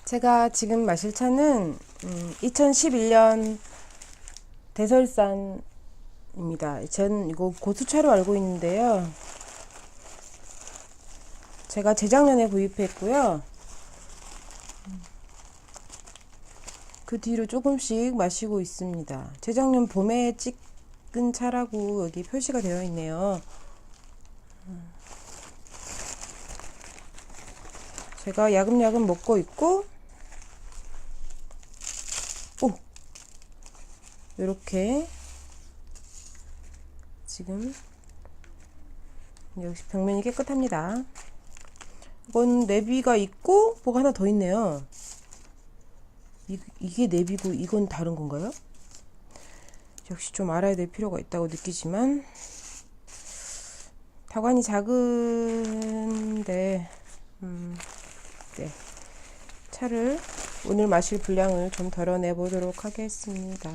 제가 지금 마실 차는 2011년 대설산입니다. 전 이거 고수차로 알고 있는데요. 제가 재작년에 구입했고요. 그 뒤로 조금씩 마시고 있습니다. 재작년 봄에 찍은 차라고 여기 표시가 되어 있네요. 제가 야금야금 먹고 있고, 이렇게 지금 역시 벽면이 깨끗합니다. 이건 내비가 있고 뭐가 하나 더 있네요. 이게 내비고 이건 다른 건가요? 역시 좀 알아야 될 필요가 있다고 느끼지만, 타관이 작은데 네, 차를 오늘 마실 분량을 좀 덜어내 보도록 하겠습니다.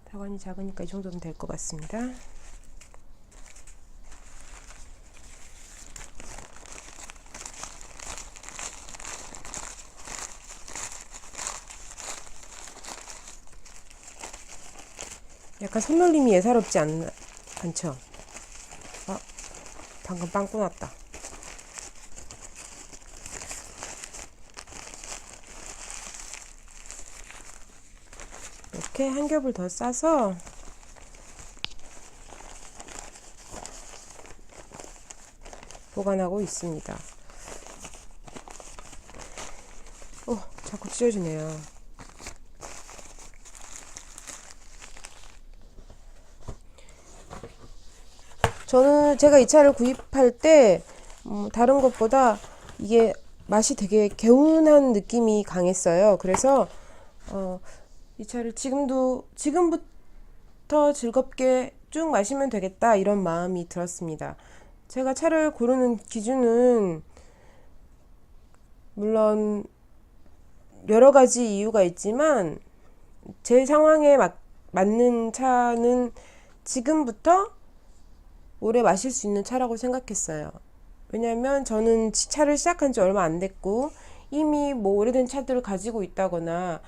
타관이 작으니까 이 정도면 될 것 같습니다. 약간 손놀림이 예사롭지 않죠? 방금 빵꾸 났다. 이렇게 한 겹을 더 싸서 보관하고 있습니다. 자꾸 찢어지네요. 제가 이 차를 구입할 때 다른 것보다 이게 맛이 되게 개운한 느낌이 강했어요. 그래서 이 차를 지금부터 즐겁게 쭉 마시면 되겠다, 이런 마음이 들었습니다. 제가 차를 고르는 기준은 물론 여러 가지 이유가 있지만, 제 상황에 맞는 차는 지금부터 오래 마실 수 있는 차라고 생각했어요. 왜냐면 저는 차를 시작한 지 얼마 안 됐고 이미 뭐 오래된 차들을 가지고 있다거나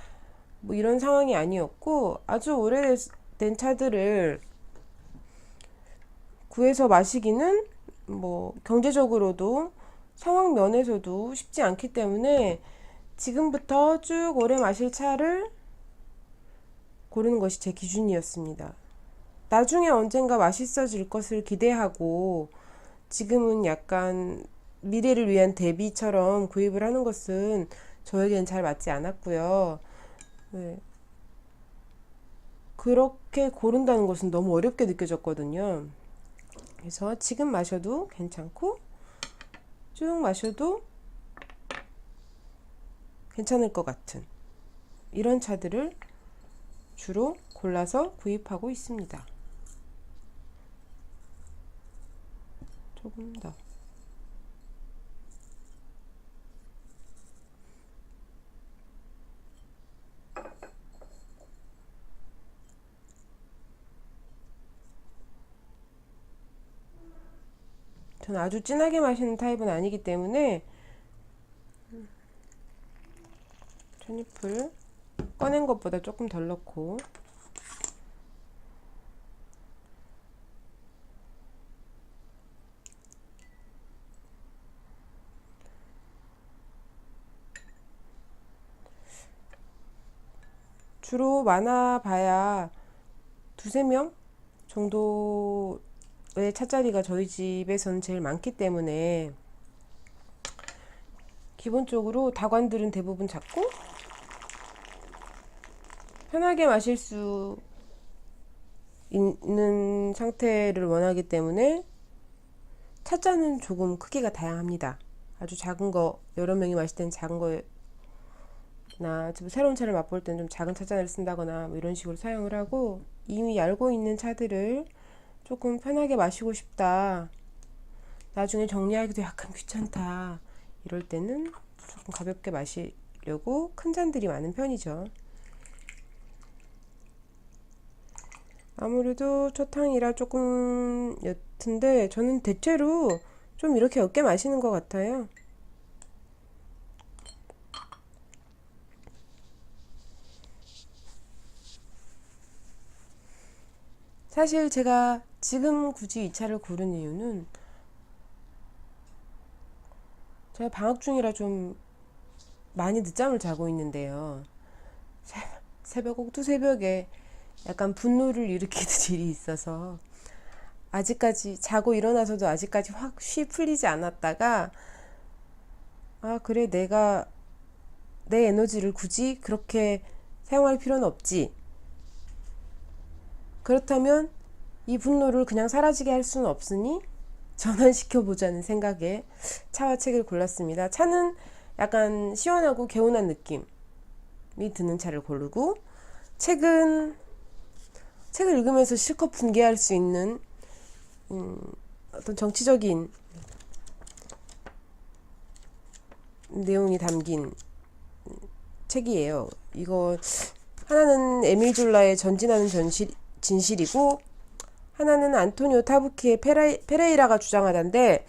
뭐 이런 상황이 아니었고, 아주 오래된 차들을 구해서 마시기는 뭐 경제적으로도 상황 면에서도 쉽지 않기 때문에 지금부터 쭉 오래 마실 차를 고르는 것이 제 기준이었습니다. 나중에 언젠가 맛있어질 것을 기대하고 지금은 약간 미래를 위한 대비처럼 구입을 하는 것은 저에겐 잘 맞지 않았고요. 네. 그렇게 고른다는 것은 너무 어렵게 느껴졌거든요. 그래서 지금 마셔도 괜찮고 쭉 마셔도 괜찮을 것 같은 이런 차들을 주로 골라서 구입하고 있습니다. 조금 더. 저는 아주 진하게 마시는 타입은 아니기 때문에 찻잎을 꺼낸 것보다 조금 덜 넣고, 주로 많아봐야 두세 명 정도의 차자리가 저희 집에서는 제일 많기 때문에 기본적으로 다관들은 대부분 작고 편하게 마실 수 있는 상태를 원하기 때문에 찻잔은 조금 크기가 다양합니다. 아주 작은 거, 여러 명이 마실 때는 작은 거나 새로운 차를 맛볼 때는 좀 작은 찻잔을 쓴다거나 뭐 이런 식으로 사용을 하고, 이미 알고 있는 차들을 조금 편하게 마시고 싶다, 나중에 정리하기도 약간 귀찮다, 이럴 때는 조금 가볍게 마시려고 큰 잔들이 많은 편이죠. 아무래도 첫탕이라 조금 옅은데 저는 대체로 좀 이렇게 옅게 마시는 것 같아요. 사실 제가 지금 굳이 이 차를 고른 이유는, 제가 방학 중이라 좀 많이 늦잠을 자고 있는데요. 새벽 꼭두 새벽에 약간 분노를 일으키는 일이 있어서, 아직까지 자고 일어나서도 아직까지 확 쉬 풀리지 않았다가, 아 그래, 내가 내 에너지를 굳이 그렇게 사용할 필요는 없지, 그렇다면 이 분노를 그냥 사라지게 할 수는 없으니 전환시켜보자는 생각에 차와 책을 골랐습니다. 차는 약간 시원하고 개운한 느낌이 드는 차를 고르고, 책은 책을 읽으면서 실컷 분개할 수 있는 어떤 정치적인 내용이 담긴 책이에요. 이거 하나는 에밀 졸라의 전진하는 진실이고, 하나는 안토니오 타부키의 페레이라가 주장하던데,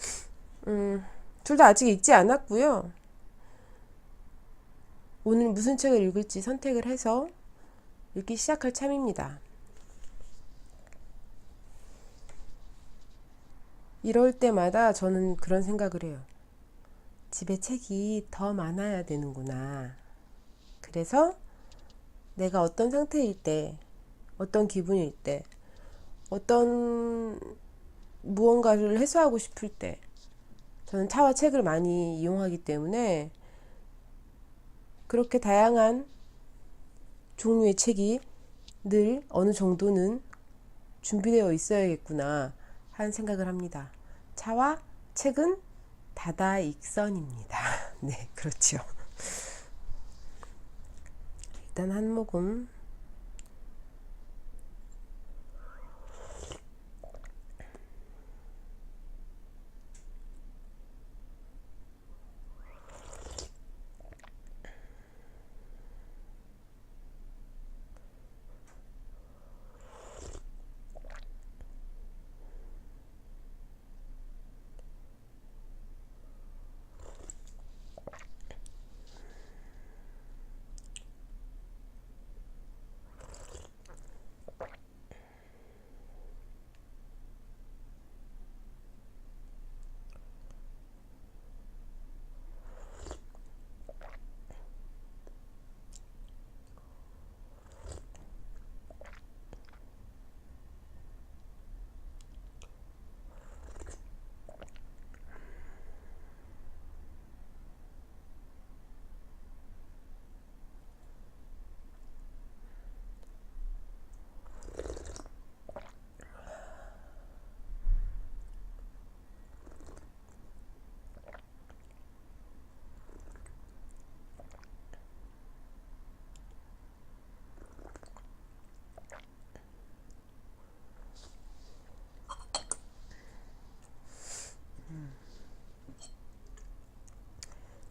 둘 다 아직 읽지 않았고요. 오늘 무슨 책을 읽을지 선택을 해서 읽기 시작할 참입니다. 이럴 때마다 저는 그런 생각을 해요. 집에 책이 더 많아야 되는구나. 그래서 내가 어떤 상태일 때, 어떤 기분일 때, 어떤 무언가를 해소하고 싶을 때, 저는 차와 책을 많이 이용하기 때문에 그렇게 다양한 종류의 책이 늘 어느 정도는 준비되어 있어야겠구나 하는 생각을 합니다. 차와 책은 다다익선입니다. 네, 그렇죠. 일단 한 모금.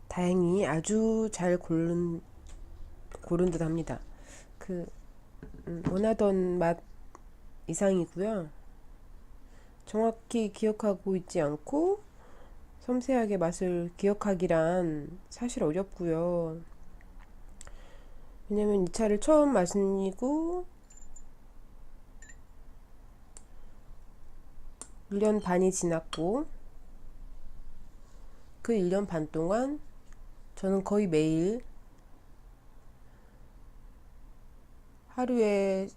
다행히 아주 잘 고른 듯 합니다. 그 원하던 맛 이상이고요. 정확히 기억하고 있지 않고 섬세하게 맛을 기억하기란 사실 어렵고요. 왜냐면 이 차를 처음 마시고 1년 반이 지났고, 그 1년 반 동안 저는 거의 매일 하루에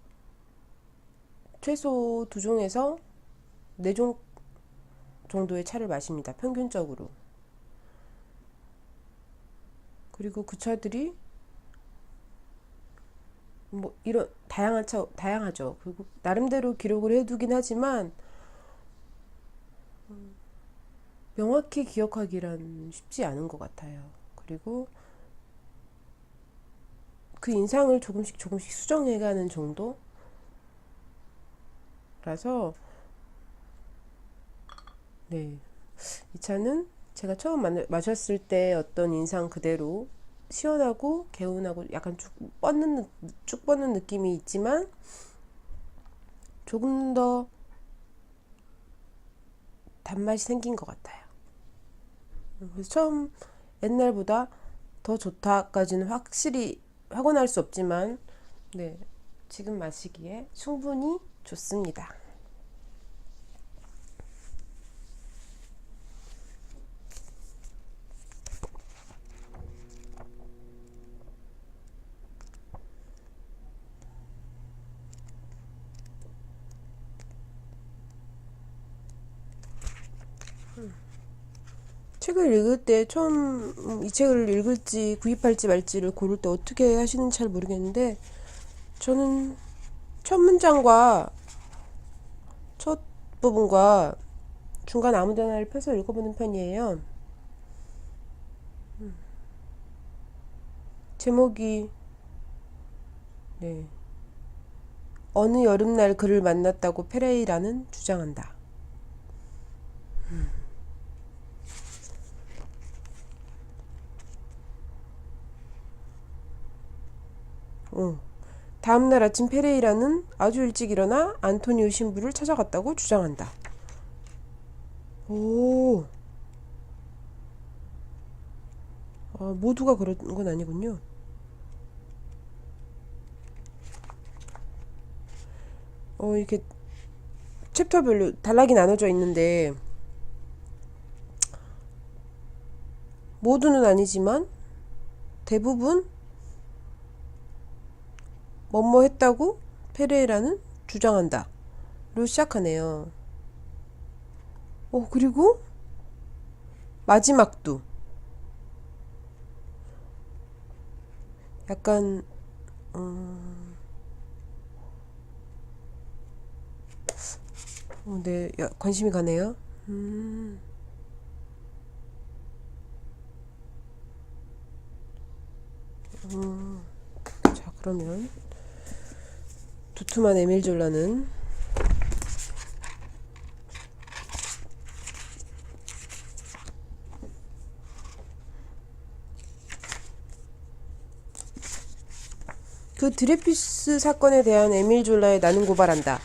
최소 2종에서 4종 정도의 차를 마십니다. 평균적으로. 그리고 그 차들이 뭐 이런 다양하죠. 그리고 나름대로 기록을 해두긴 하지만 명확히 기억하기란 쉽지 않은 것 같아요. 그리고 그 인상을 조금씩 조금씩 수정해가는 정도라서, 네. 이 차는 제가 처음 마셨을 때 어떤 인상 그대로 시원하고 개운하고 약간 쭉 뻗는 느낌이 있지만 조금 더 단맛이 생긴 것 같아요. 그래서 처음 옛날보다 더 좋다까지는 확실히 확언할 수 없지만, 네, 지금 마시기에 충분히 좋습니다. 책을 읽을 때 처음 이 책을 읽을지 구입할지 말지를 고를 때 어떻게 하시는지 잘 모르겠는데, 저는 첫 문장과 첫 부분과 중간 아무 데나를 펴서 읽어보는 편이에요. 제목이, 네, 어느 여름날 그를 만났다고 페레이라는 주장한다. 다음날 아침 페레이라는 아주 일찍 일어나 안토니오 신부를 찾아갔다고 주장한다. 오, 모두가 그런 건 아니군요. 이렇게 챕터별로 단락이 나눠져 있는데, 모두는 아니지만 대부분 뭐뭐 했다고 페레이라는 주장한다 로 시작하네요. 그리고 마지막도 약간 네, 관심이 가네요. 자, 그러면 두툼한 에밀 졸라는 그 드레피스 사건에 대한 에밀 졸라의 나는 고발한다를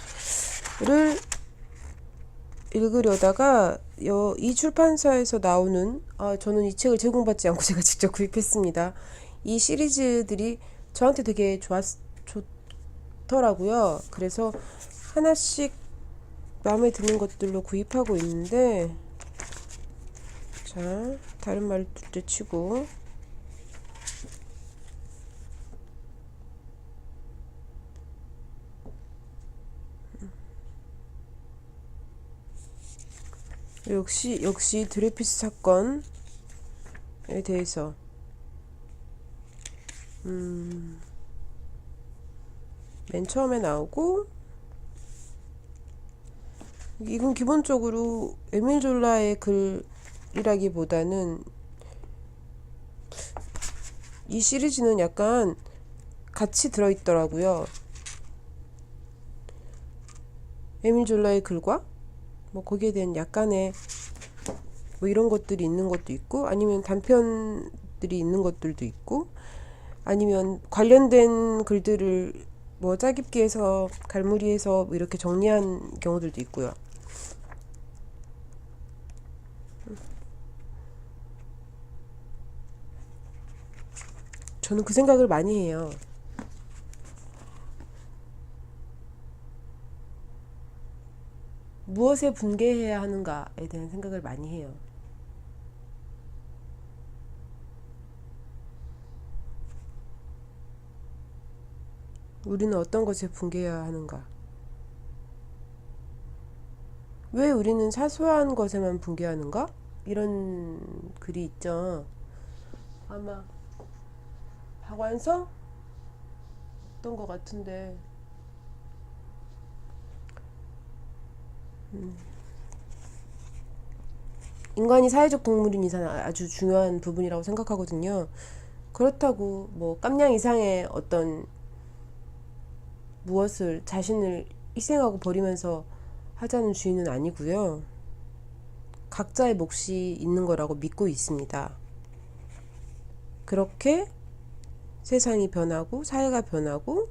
읽으려다가 이 출판사에서 나오는, 저는 이 책을 제공받지 않고 제가 직접 구입했습니다. 이 시리즈들이 저한테 되게 좋더라고요. 그래서 하나씩 마음에 드는 것들로 구입하고 있는데, 자, 다른 말 둘째치고 역시 드레피스 사건에 대해서 맨 처음에 나오고, 이건 기본적으로 에밀 졸라의 글이라기보다는 이 시리즈는 약간 같이 들어있더라고요. 에밀 졸라의 글과 뭐 거기에 대한 약간의 뭐 이런 것들이 있는 것도 있고, 아니면 단편들이 있는 것들도 있고, 아니면 관련된 글들을 뭐 짜깁기 해서 갈무리해서 뭐 이렇게 정리한 경우들도 있고요. 저는 그 생각을 많이 해요. 무엇에 분개해야 하는가에 대한 생각을 많이 해요. 우리는 어떤 것에 분개해야 하는가? 왜 우리는 사소한 것에만 분개하는가? 이런 글이 있죠. 아마 박완서? 어떤 것 같은데, 인간이 사회적 동물인 이상 아주 중요한 부분이라고 생각하거든요. 그렇다고 뭐 깜냥 이상의 어떤 무엇을 자신을 희생하고 버리면서 하자는 주의는 아니고요. 각자의 몫이 있는 거라고 믿고 있습니다. 그렇게 세상이 변하고 사회가 변하고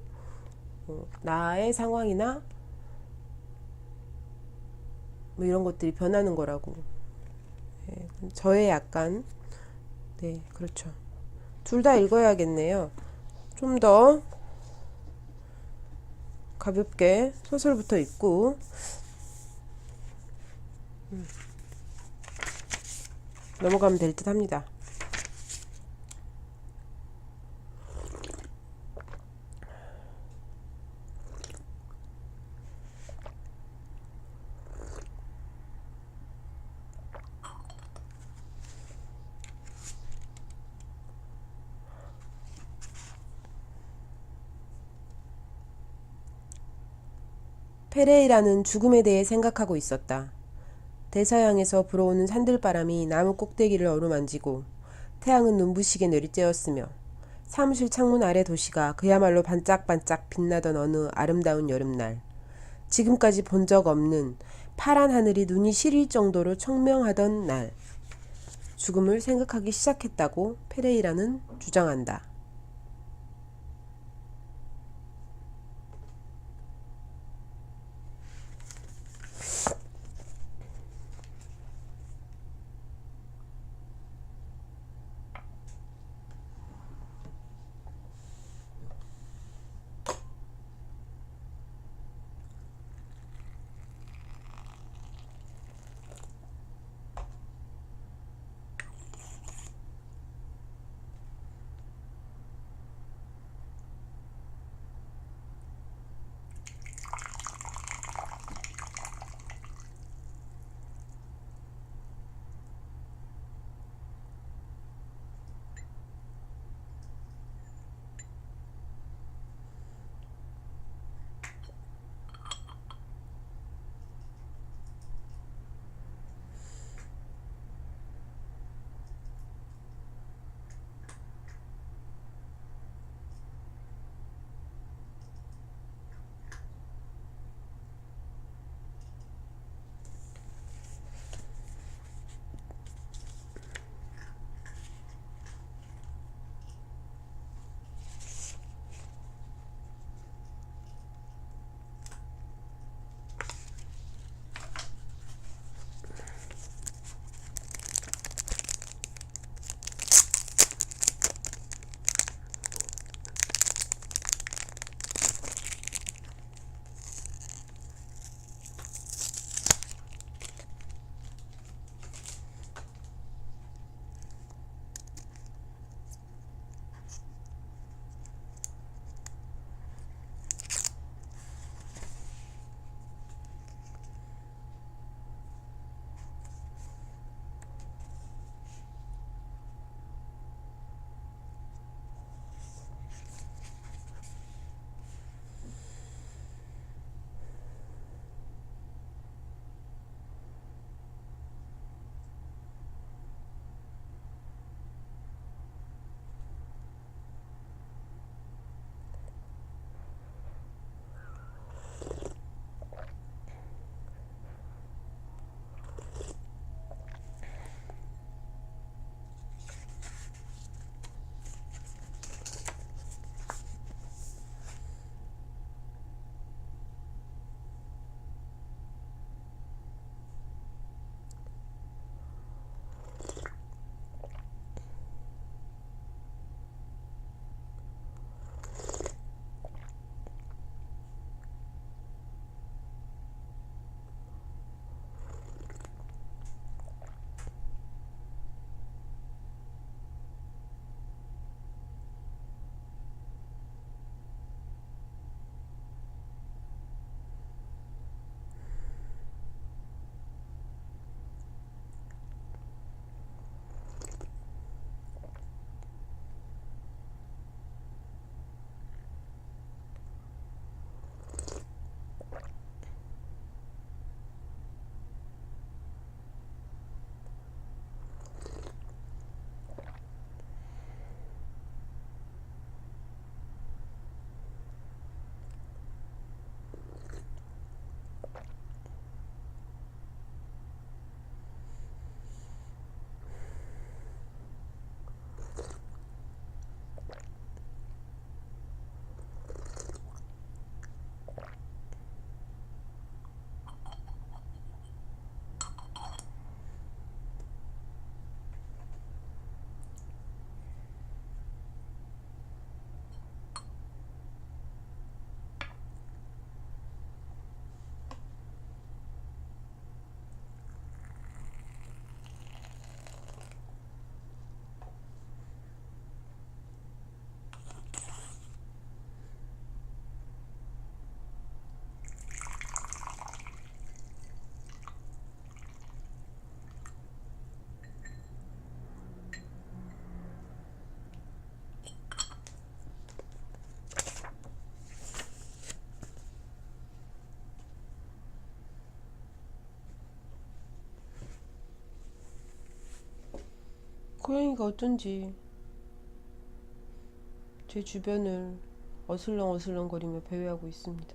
나의 상황이나 뭐 이런 것들이 변하는 거라고. 네, 저의 약간 네 그렇죠. 둘 다 읽어야겠네요. 좀 더 가볍게 소설부터 읽고 넘어가면 될 듯 합니다. 페레이라는 죽음에 대해 생각하고 있었다. 대서양에서 불어오는 산들바람이 나무 꼭대기를 어루만지고 태양은 눈부시게 내리쬐었으며 사무실 창문 아래 도시가 그야말로 반짝반짝 빛나던 어느 아름다운 여름날, 지금까지 본 적 없는 파란 하늘이 눈이 시릴 정도로 청명하던 날, 죽음을 생각하기 시작했다고 페레이라는 주장한다. 고양이가 어쩐지 제 주변을 어슬렁어슬렁거리며 배회하고 있습니다.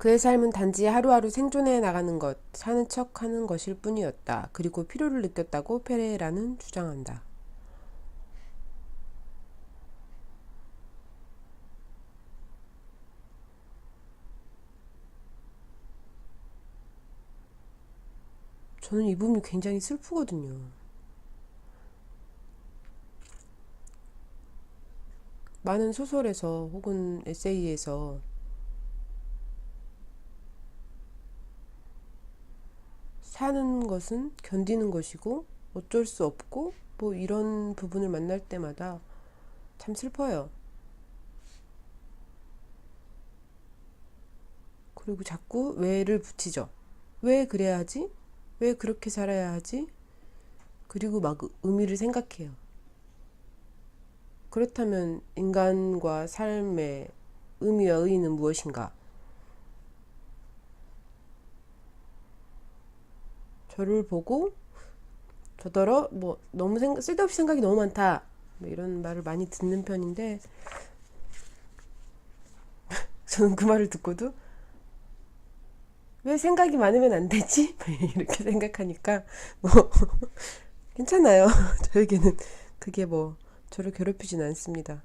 그의 삶은 단지 하루하루 생존해 나가는 것, 사는 척 하는 것일 뿐이었다. 그리고 필요를 느꼈다고 페레라는 주장한다. 저는 이 부분이 굉장히 슬프거든요. 많은 소설에서 혹은 에세이에서 사는 것은 견디는 것이고 어쩔 수 없고 뭐 이런 부분을 만날 때마다 참 슬퍼요. 그리고 자꾸 왜를 붙이죠. 왜 그래야 하지? 왜 그렇게 살아야 하지? 그리고 막 의미를 생각해요. 그렇다면 인간과 삶의 의미와 의의는 무엇인가? 저를 보고 저더러 뭐 너무 쓸데없이 생각이 너무 많다. 뭐 이런 말을 많이 듣는 편인데 저는 그 말을 듣고도 왜 생각이 많으면 안 되지? 이렇게 생각하니까 뭐 괜찮아요. 저에게는 그게 뭐 저를 괴롭히진 않습니다.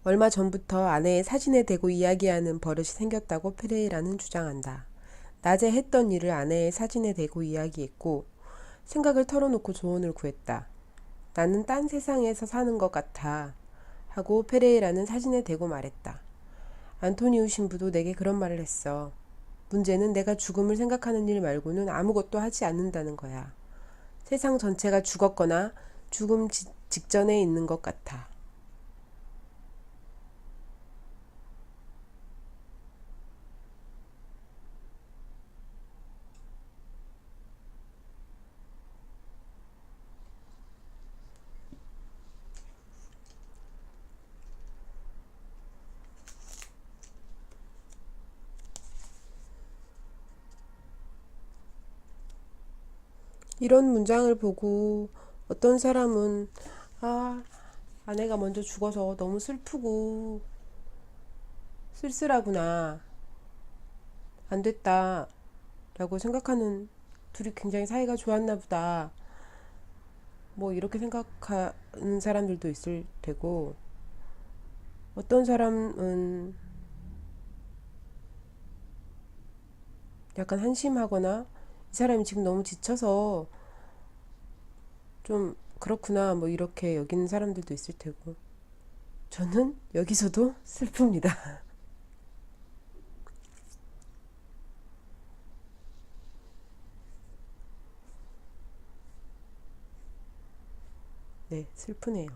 얼마 전부터 아내의 사진에 대고 이야기하는 버릇이 생겼다고 페레이라는 주장한다. 낮에 했던 일을 아내의 사진에 대고 이야기했고 생각을 털어놓고 조언을 구했다. 나는 딴 세상에서 사는 것 같아 하고 페레이라는 사진에 대고 말했다. 안토니우 신부도 내게 그런 말을 했어. 문제는 내가 죽음을 생각하는 일 말고는 아무것도 하지 않는다는 거야. 세상 전체가 죽었거나 죽음 직전에 있는 것 같아. 이런 문장을 보고 어떤 사람은 아, 아내가 먼저 죽어서 너무 슬프고 쓸쓸하구나. 안 됐다. 라고 생각하는 둘이 굉장히 사이가 좋았나 보다. 뭐 이렇게 생각하는 사람들도 있을 테고 어떤 사람은 약간 한심하거나 이 사람이 지금 너무 지쳐서 좀 그렇구나 뭐 이렇게 여기는 사람들도 있을 테고 저는 여기서도 슬픕니다. 네, 슬프네요.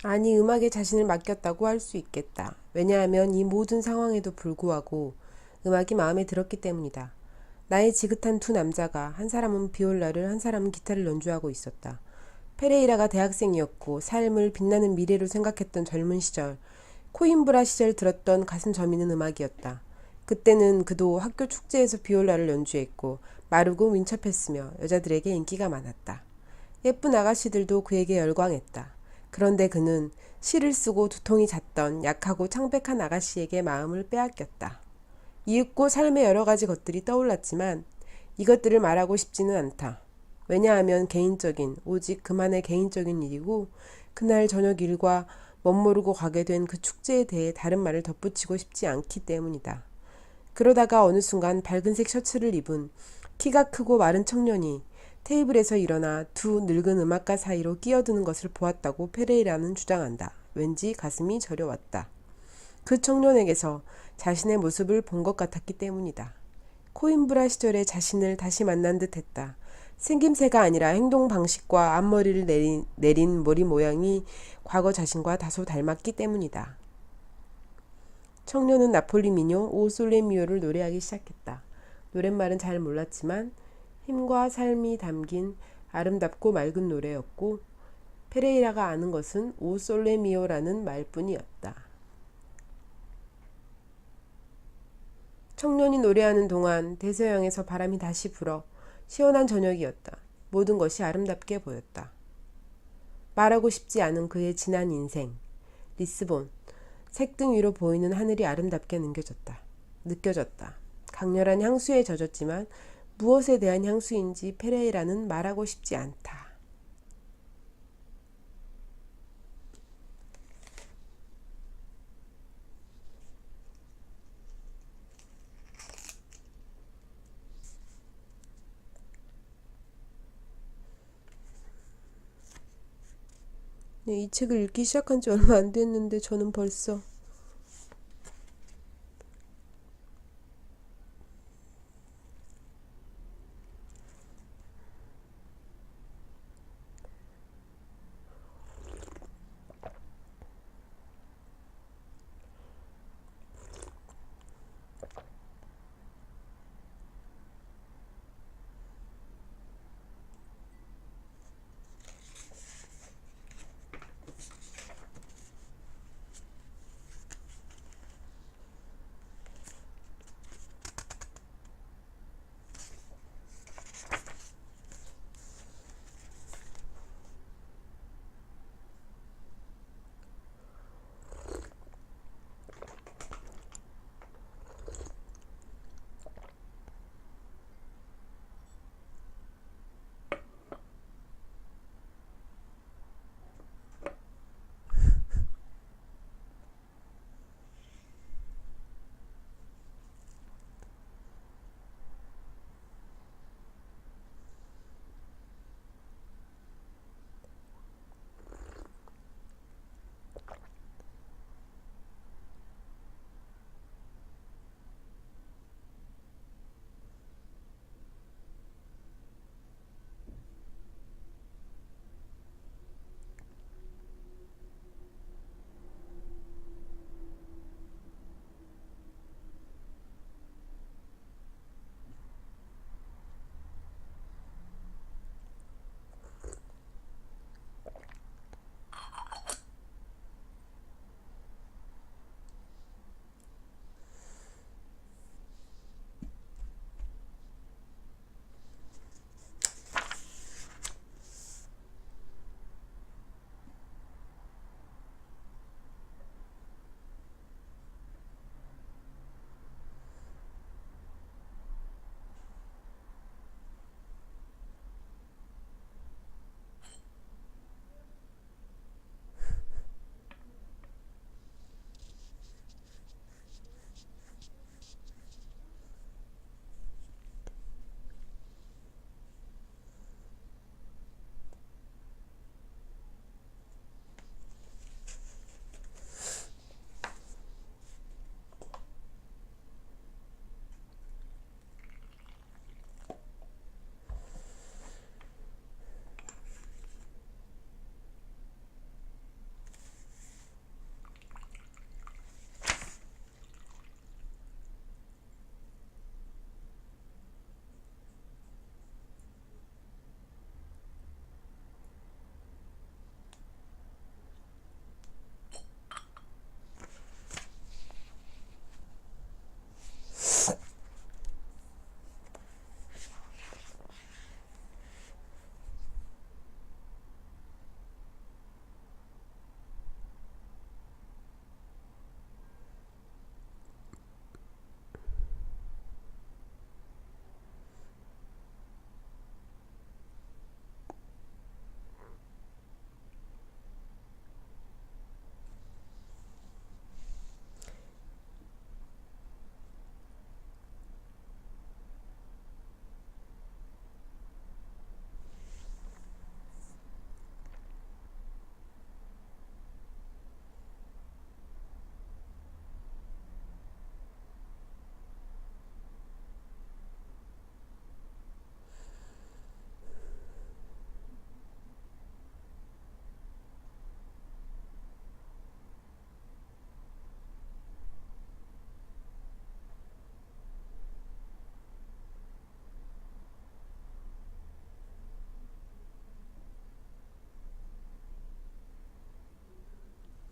아니, 음악에 자신을 맡겼다고 할 수 있겠다. 왜냐하면 이 모든 상황에도 불구하고 음악이 마음에 들었기 때문이다. 나의 지긋한 두 남자가 한 사람은 비올라를 한 사람은 기타를 연주하고 있었다. 페레이라가 대학생이었고 삶을 빛나는 미래로 생각했던 젊은 시절, 코임브라 시절 들었던 가슴 저미는 음악이었다. 그때는 그도 학교 축제에서 비올라를 연주했고 마르고 민첩했으며 여자들에게 인기가 많았다. 예쁜 아가씨들도 그에게 열광했다. 그런데 그는 시를 쓰고 두통이 잦던 약하고 창백한 아가씨에게 마음을 빼앗겼다. 이윽고 삶의 여러 가지 것들이 떠올랐지만 이것들을 말하고 싶지는 않다. 왜냐하면 개인적인, 오직 그만의 개인적인 일이고 그날 저녁 일과 멋모르고 가게 된 그 축제에 대해 다른 말을 덧붙이고 싶지 않기 때문이다. 그러다가 어느 순간 밝은색 셔츠를 입은 키가 크고 마른 청년이 테이블에서 일어나 두 늙은 음악가 사이로 끼어드는 것을 보았다고 페레이라는 주장한다. 왠지 가슴이 저려왔다. 그 청년에게서 자신의 모습을 본 것 같았기 때문이다. 코임브라 시절에 자신을 다시 만난 듯 했다. 생김새가 아니라 행동 방식과 앞머리를 내린 머리 모양이 과거 자신과 다소 닮았기 때문이다. 청년은 나폴리 민요 오 솔레 미오를 노래하기 시작했다. 노랫말은 잘 몰랐지만 힘과 삶이 담긴 아름답고 맑은 노래였고 페레이라가 아는 것은 오 솔레 미오라는 말뿐이었다. 청년이 노래하는 동안 대서양에서 바람이 다시 불어 시원한 저녁이었다. 모든 것이 아름답게 보였다. 말하고 싶지 않은 그의 지난 인생. 리스본. 색등 위로 보이는 하늘이 아름답게 느껴졌다. 강렬한 향수에 젖었지만 무엇에 대한 향수인지 페레이라는 말하고 싶지 않다. 네, 이 책을 읽기 시작한 지 얼마 안 됐는데 저는 벌써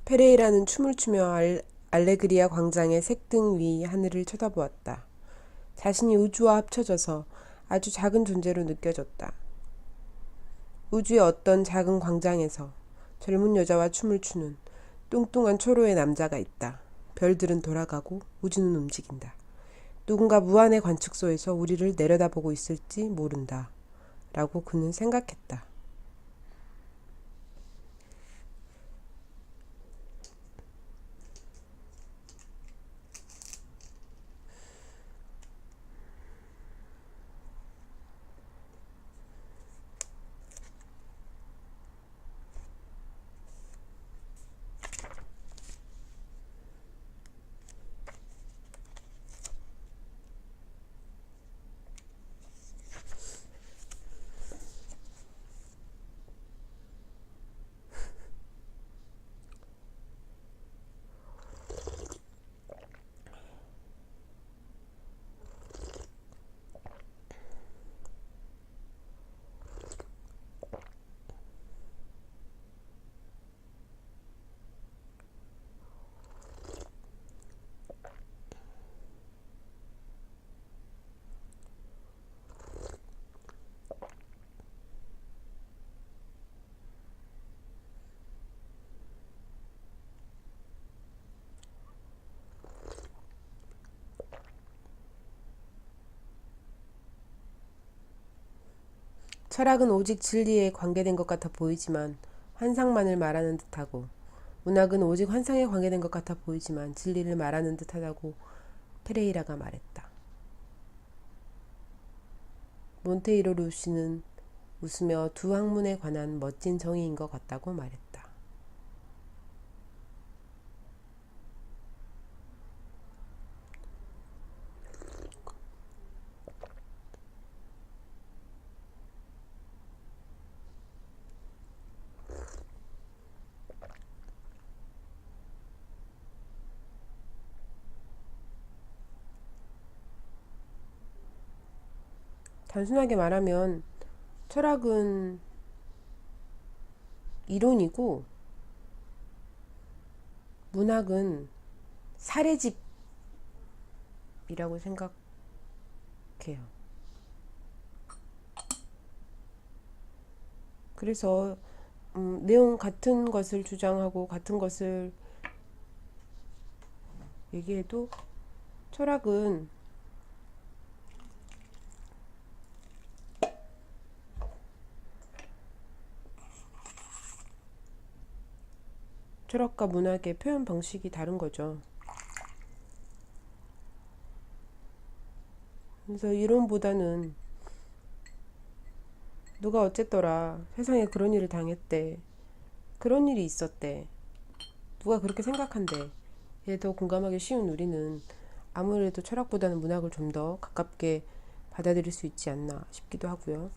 페레이라는 춤을 추며 알레그리아 광장의 색등 위 하늘을 쳐다보았다. 자신이 우주와 합쳐져서 아주 작은 존재로 느껴졌다. 우주의 어떤 작은 광장에서 젊은 여자와 춤을 추는 뚱뚱한 초로의 남자가 있다. 별들은 돌아가고 우주는 움직인다. 누군가 무한의 관측소에서 우리를 내려다보고 있을지 모른다. 라고 그는 생각했다. 철학은 오직 진리에 관계된 것 같아 보이지만 환상만을 말하는 듯하고, 문학은 오직 환상에 관계된 것 같아 보이지만 진리를 말하는 듯하다고 페레이라가 말했다. 몬테이로 루시는 웃으며 두 학문에 관한 멋진 정의인 것 같다고 말했다. 단순하게 말하면 철학은 이론이고 문학은 사례집이라고 생각해요. 그래서 내용 같은 것을 주장하고 같은 것을 얘기해도 철학은 철학과 문학의 표현 방식이 다른 거죠. 그래서 이론보다는 누가 어쨌더라, 세상에 그런 일을 당했대, 그런 일이 있었대, 누가 그렇게 생각한대, 에 더 공감하기 쉬운 우리는 아무래도 철학보다는 문학을 좀 더 가깝게 받아들일 수 있지 않나 싶기도 하고요.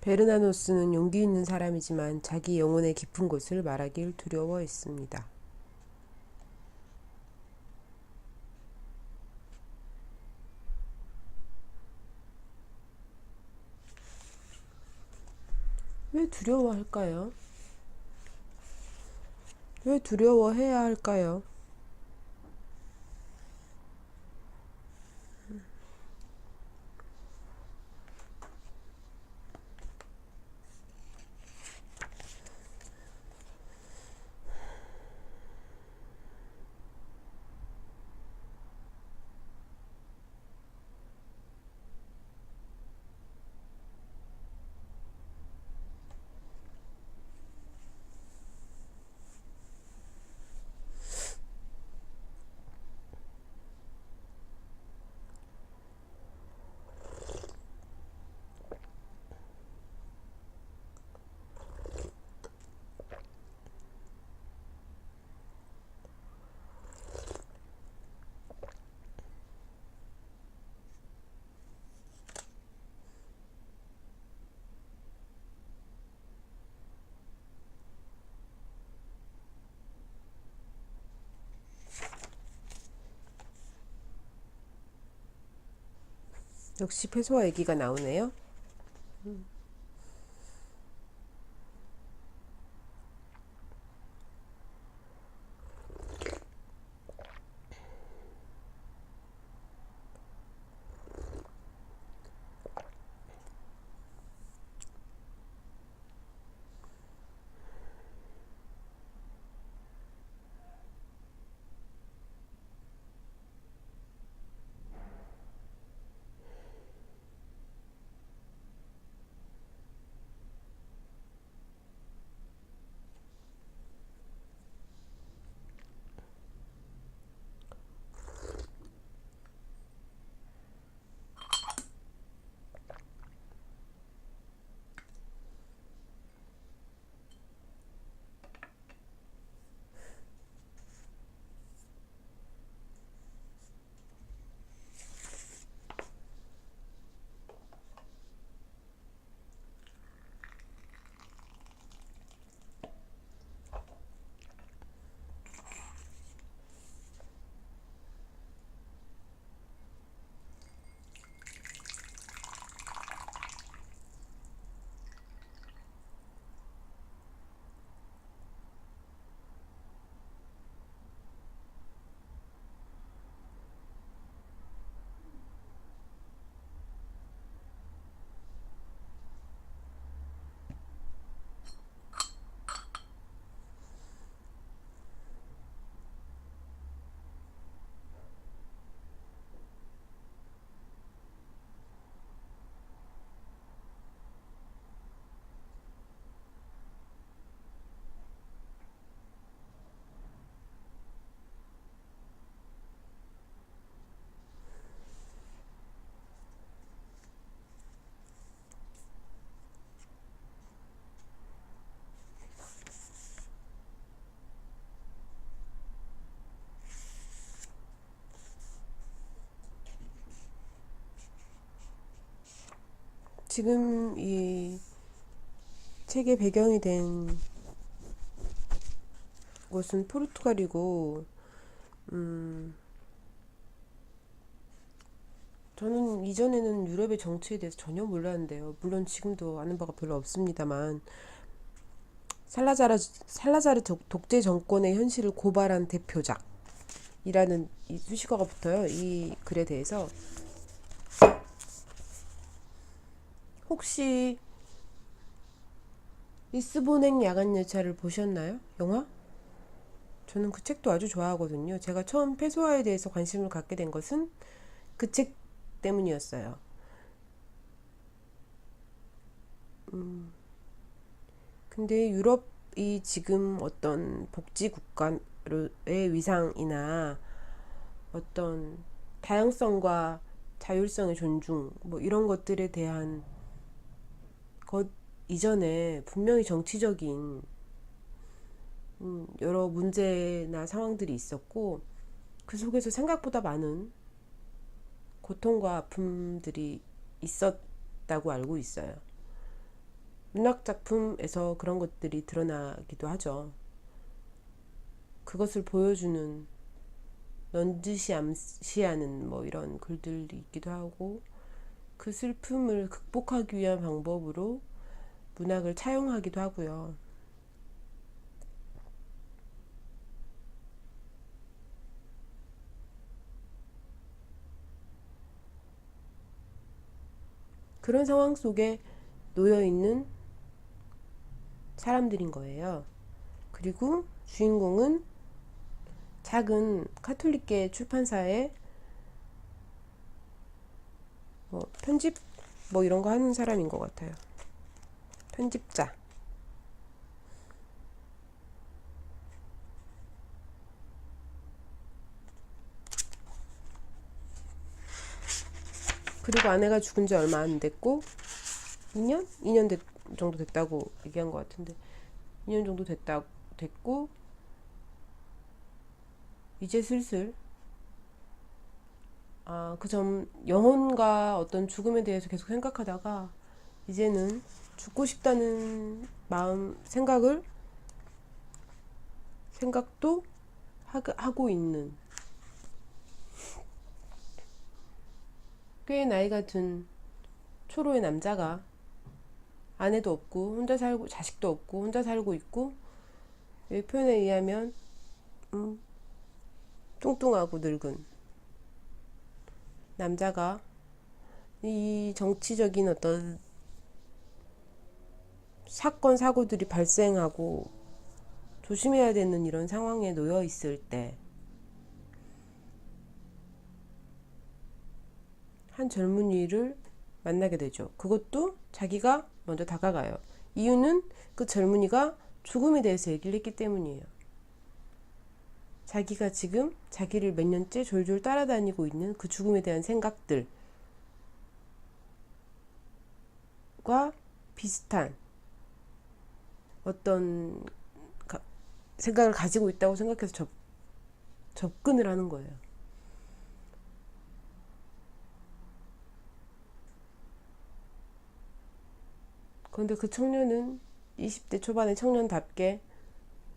베르나노스는 용기 있는 사람이지만 자기 영혼의 깊은 곳을 말하길 두려워했습니다. 왜 두려워할까요? 왜 두려워해야 할까요? 역시 패소와 얘기가 나오네요. 지금 이 책의 배경이 된 곳은 포르투갈이고, 저는 이전에는 유럽의 정치에 대해서 전혀 몰랐는데요. 물론 지금도 아는 바가 별로 없습니다만, 살라자르 독재 정권의 현실을 고발한 대표작이라는 이 수식어가 붙어요. 이 글에 대해서. 혹시 리스본행 야간열차를 보셨나요? 영화? 저는 그 책도 아주 좋아하거든요. 제가 처음 페소아에 대해서 관심을 갖게 된 것은 그 책 때문이었어요. 근데 유럽이 지금 어떤 복지 국가의 위상이나 어떤 다양성과 자율성의 존중, 뭐 이런 것들에 대한 것 이전에 분명히 정치적인 여러 문제나 상황들이 있었고, 그 속에서 생각보다 많은 고통과 아픔들이 있었다고 알고 있어요. 문학 작품에서 그런 것들이 드러나기도 하죠. 그것을 보여주는 넌지시 암시하는 뭐 이런 글들이 있기도 하고, 그 슬픔을 극복하기 위한 방법으로 문학을 차용하기도 하고요. 그런 상황 속에 놓여 있는 사람들인 거예요. 그리고 주인공은 작은 카톨릭계 출판사의 뭐 편집 뭐 이런 거 하는 사람인 것 같아요. 편집자. 그리고 아내가 죽은 지 얼마 안 됐고 2년? 2년 정도 됐다고 얘기한 것 같은데 2년 정도 됐고 이제 슬슬 그 점 영혼과 어떤 죽음에 대해서 계속 생각하다가 이제는 죽고 싶다는 마음 생각도 하고 있는 꽤 나이가 든 초로의 남자가 아내도 없고 혼자 살고 자식도 없고 혼자 살고 있고, 이 표현에 의하면 음, 뚱뚱하고 늙은 남자가 이 정치적인 어떤 사건 사고들이 발생하고 조심해야 되는 이런 상황에 놓여 있을 때 한 젊은이를 만나게 되죠. 그것도 자기가 먼저 다가가요. 이유는 그 젊은이가 죽음에 대해서 얘기를 했기 때문이에요. 자기가 지금 자기를 몇 년째 졸졸 따라다니고 있는 그 죽음에 대한 생각들과 비슷한 어떤 생각을 가지고 있다고 생각해서 접근을 하는 거예요. 그런데 그 청년은 20대 초반의 청년답게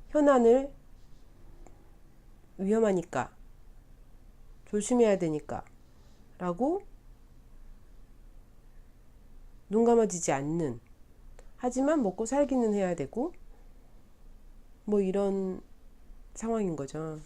현안을 위험하니까 조심해야 되니까 라고 눈 감아지지 않는, 하지만 먹고 살기는 해야 되고 뭐 이런 상황인 거죠.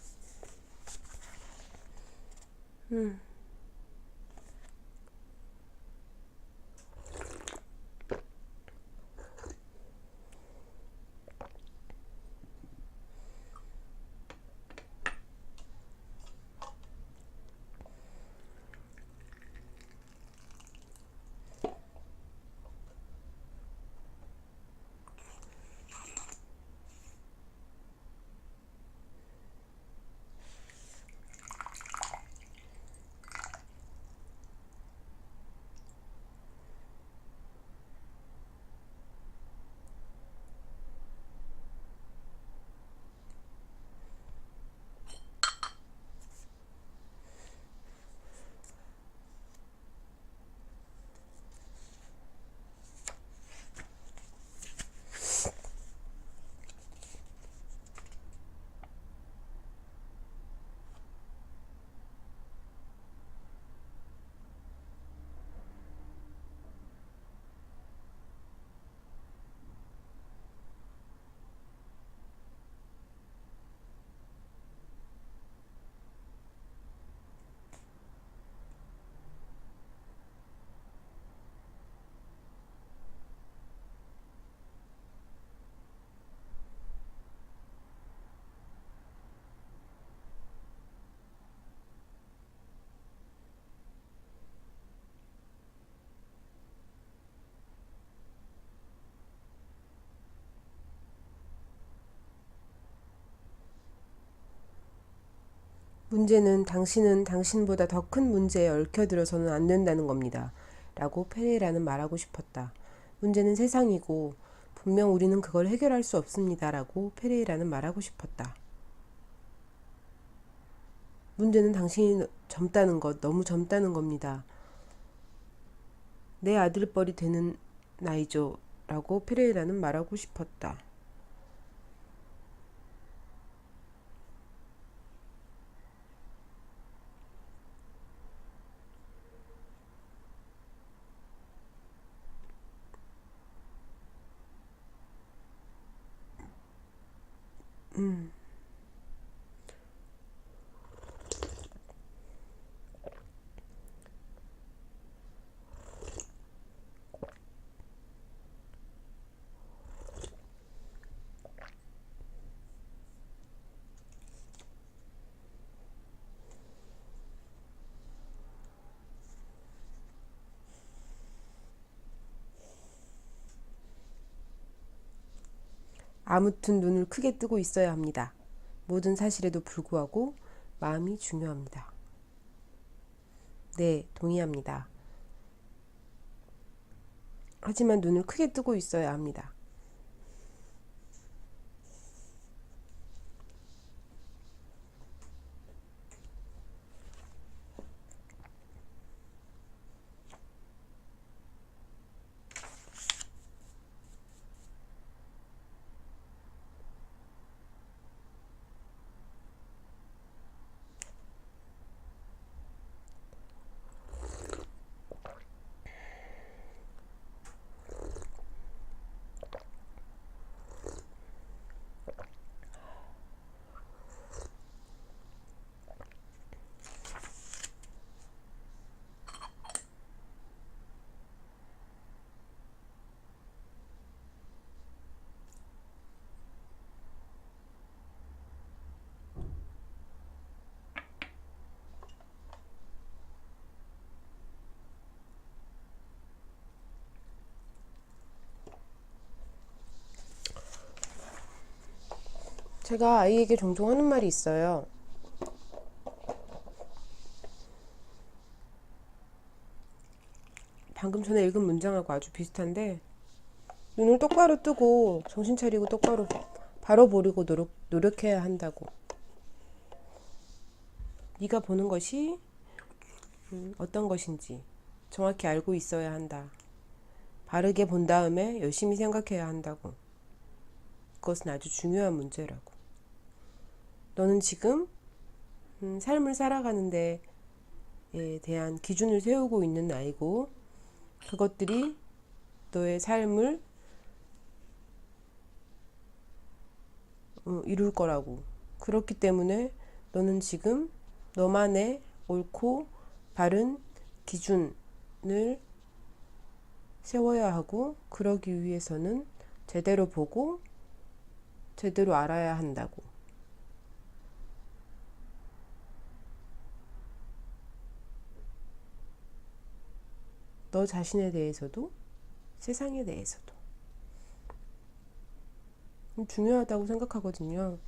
문제는 당신은 당신보다 더 큰 문제에 얽혀들어서는 안 된다는 겁니다. 라고 페레이라는 말하고 싶었다. 문제는 세상이고 분명 우리는 그걸 해결할 수 없습니다. 라고 페레이라는 말하고 싶었다. 문제는 당신이 젊다는 것, 너무 젊다는 겁니다. 내 아들뻘이 되는 나이죠. 라고 페레이라는 말하고 싶었다. 아무튼 눈을 크게 뜨고 있어야 합니다. 모든 사실에도 불구하고 마음이 중요합니다. 네, 동의합니다. 하지만 눈을 크게 뜨고 있어야 합니다. 제가 아이에게 종종 하는 말이 있어요. 방금 전에 읽은 문장하고 아주 비슷한데, 눈을 똑바로 뜨고 정신 차리고 똑바로 바로 보려고 노력해야 한다고. 네가 보는 것이 어떤 것인지 정확히 알고 있어야 한다. 바르게 본 다음에 열심히 생각해야 한다고. 그것은 아주 중요한 문제라고. 너는 지금 삶을 살아가는 데에 대한 기준을 세우고 있는 나이고, 그것들이 너의 삶을 이룰 거라고. 그렇기 때문에 너는 지금 너만의 옳고 바른 기준을 세워야 하고, 그러기 위해서는 제대로 보고 제대로 알아야 한다고. 너 자신에 대해서도 세상에 대해서도 중요하다고 생각하거든요.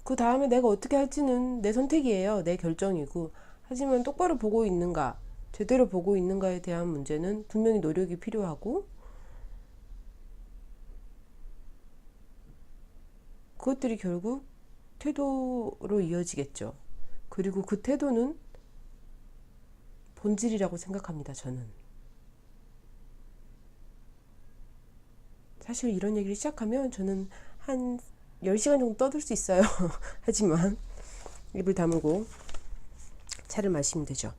그 다음에 내가 어떻게 할지는 내 선택이에요. 내 결정이고. 하지만 똑바로 보고 있는가, 제대로 보고 있는가에 대한 문제는 분명히 노력이 필요하고, 그것들이 결국 태도로 이어지겠죠. 그리고 그 태도는 본질이라고 생각합니다, 저는. 사실 이런 얘기를 시작하면 저는 한 10시간 정도 떠들 수 있어요. 하지만 입을 다물고 차를 마시면 되죠.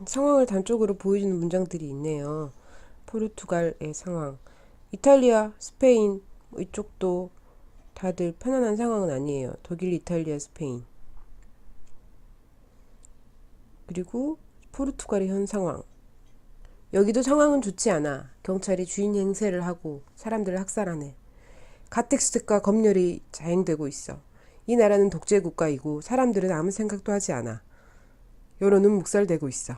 상황을 단적으로 보여주는 문장들이 있네요. 포르투갈의 상황, 이탈리아, 스페인 뭐 이쪽도 다들 편안한 상황은 아니에요. 독일, 이탈리아, 스페인. 그리고 포르투갈의 현 상황. 여기도 상황은 좋지 않아. 경찰이 주인 행세를 하고 사람들을 학살하네. 가택수색과 검열이 자행되고 있어. 이 나라는 독재 국가이고 사람들은 아무 생각도 하지 않아. 여론은 묵살되고 있어.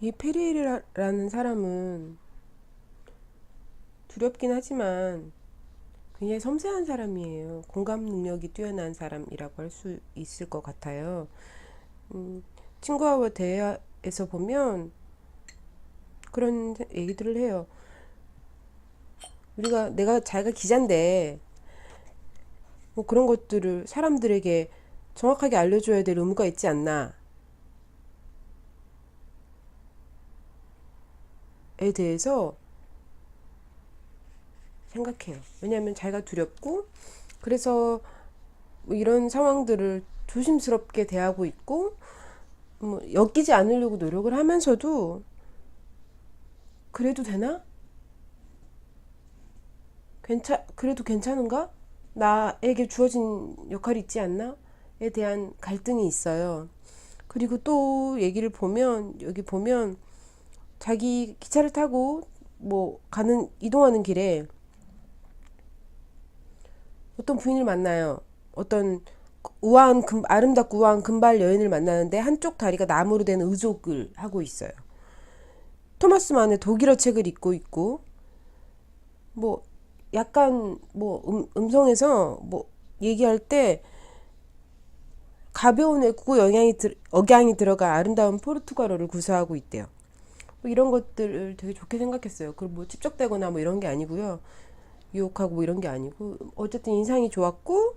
이 페리에라라는 사람은 두렵긴 하지만 굉장히 섬세한 사람이에요. 공감 능력이 뛰어난 사람이라고 할 수 있을 것 같아요. 친구와 대화에서 보면 그런 얘기들을 해요. 자기가 기자인데 뭐 그런 것들을 사람들에게 정확하게 알려줘야 될 의무가 있지 않나에 대해서 생각해요. 왜냐하면 자기가 두렵고 그래서 뭐 이런 상황들을 조심스럽게 대하고 있고 뭐 엮이지 않으려고 노력을 하면서도 그래도 되나? 그래도 괜찮은가? 나에게 주어진 역할이 있지 않나? 에 대한 갈등이 있어요. 그리고 또 얘기를 보면 여기 보면 자기 기차를 타고 뭐 이동하는 길에 어떤 부인을 만나요. 어떤 아름답고 우아한 금발 여인을 만나는데 한쪽 다리가 나무로 된 의족을 하고 있어요. 토마스 만의 독일어 책을 읽고 있고 뭐 약간 뭐 음성에서 뭐 얘기할 때 가벼운 외국어 억양이 들어가 아름다운 포르투갈어를 구사하고 있대요. 뭐 이런 것들을 되게 좋게 생각했어요. 그걸 뭐 찝적대거나 뭐 이런 게 아니고요. 유혹하고 뭐 이런 게 아니고 어쨌든 인상이 좋았고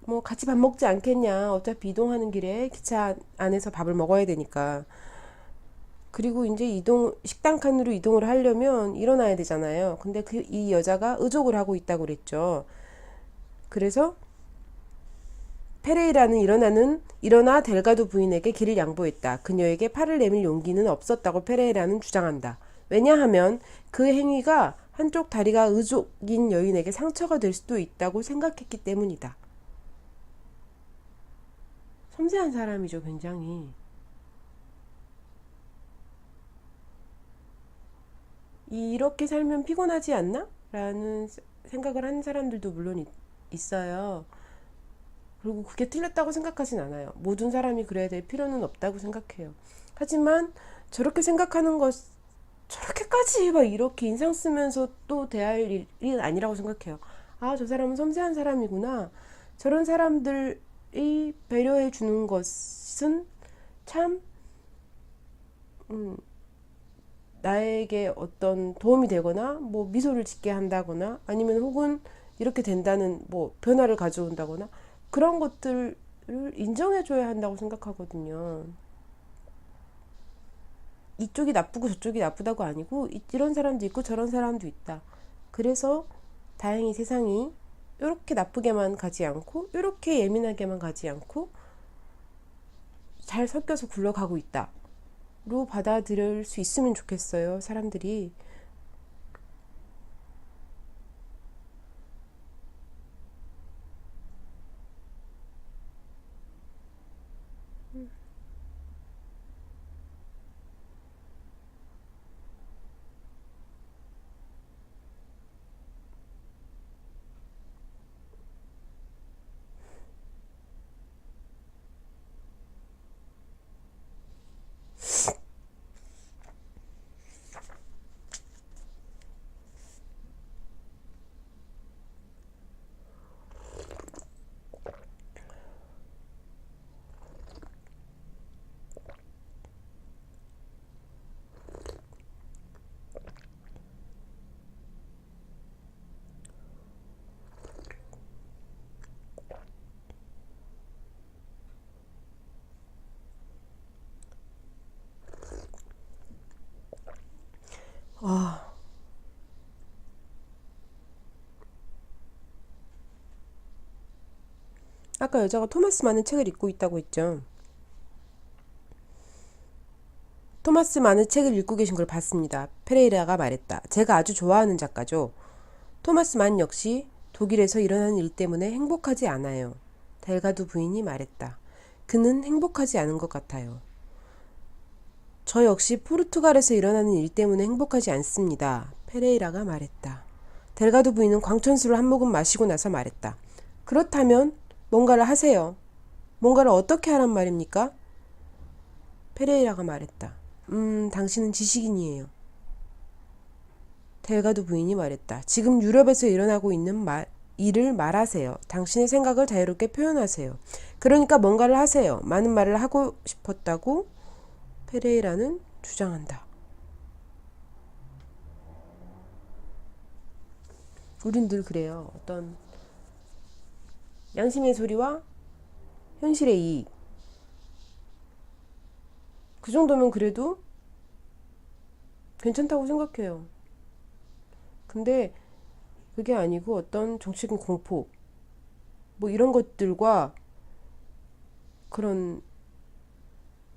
뭐 같이 밥 먹지 않겠냐. 어차피 이동하는 길에 기차 안에서 밥을 먹어야 되니까. 그리고 이제 식당 칸으로 이동을 하려면 일어나야 되잖아요. 근데 이 여자가 의족을 하고 있다고 그랬죠. 그래서 페레이라는 일어나 델가도 부인에게 길을 양보했다. 그녀에게 팔을 내밀 용기는 없었다고 페레이라는 주장한다. 왜냐하면 그 행위가 한쪽 다리가 의족인 여인에게 상처가 될 수도 있다고 생각했기 때문이다. 섬세한 사람이죠, 굉장히. 이렇게 살면 피곤하지 않나? 라는 생각을 하는 사람들도 물론 있어요. 그리고 그게 틀렸다고 생각하진 않아요. 모든 사람이 그래야 될 필요는 없다고 생각해요. 하지만 저렇게 생각하는 것, 저렇게까지 막 이렇게 인상 쓰면서 또 대할 일이 아니라고 생각해요. 아, 저 사람은 섬세한 사람이구나. 저런 사람들이 배려해 주는 것은 참, 음, 나에게 어떤 도움이 되거나, 뭐 미소를 짓게 한다거나, 아니면 혹은 이렇게 된다는 뭐 변화를 가져온다거나, 그런 것들을 인정해줘야 한다고 생각하거든요. 이쪽이 나쁘고 저쪽이 나쁘다고 아니고 이런 사람도 있고 저런 사람도 있다. 그래서 다행히 세상이 이렇게 나쁘게만 가지 않고 이렇게 예민하게만 가지 않고 잘 섞여서 굴러가고 있다로 받아들일 수 있으면 좋겠어요. 사람들이. 아, 아까 여자가 토마스 만의 책을 읽고 있다고 했죠. 토마스 만의 책을 읽고 계신 걸 봤습니다. 페레이라가 말했다. 제가 아주 좋아하는 작가죠. 토마스 만 역시 독일에서 일어난 일 때문에 행복하지 않아요. 델가두 부인이 말했다. 그는 행복하지 않은 것 같아요. 저 역시 포르투갈에서 일어나는 일 때문에 행복하지 않습니다. 페레이라가 말했다. 델가두 부인은 광천수를 한 모금 마시고 나서 말했다. 그렇다면 뭔가를 하세요. 뭔가를 어떻게 하란 말입니까? 페레이라가 말했다. 당신은 지식인이에요. 델가두 부인이 말했다. 지금 유럽에서 일어나고 있는 일을 말하세요. 당신의 생각을 자유롭게 표현하세요. 그러니까 뭔가를 하세요. 많은 말을 하고 싶었다고 페레이라는 주장한다. 우린 늘 그래요. 어떤 양심의 소리와 현실의 이익. 그 정도면 그래도 괜찮다고 생각해요. 근데 그게 아니고 어떤 정치적인 공포, 뭐 이런 것들과 그런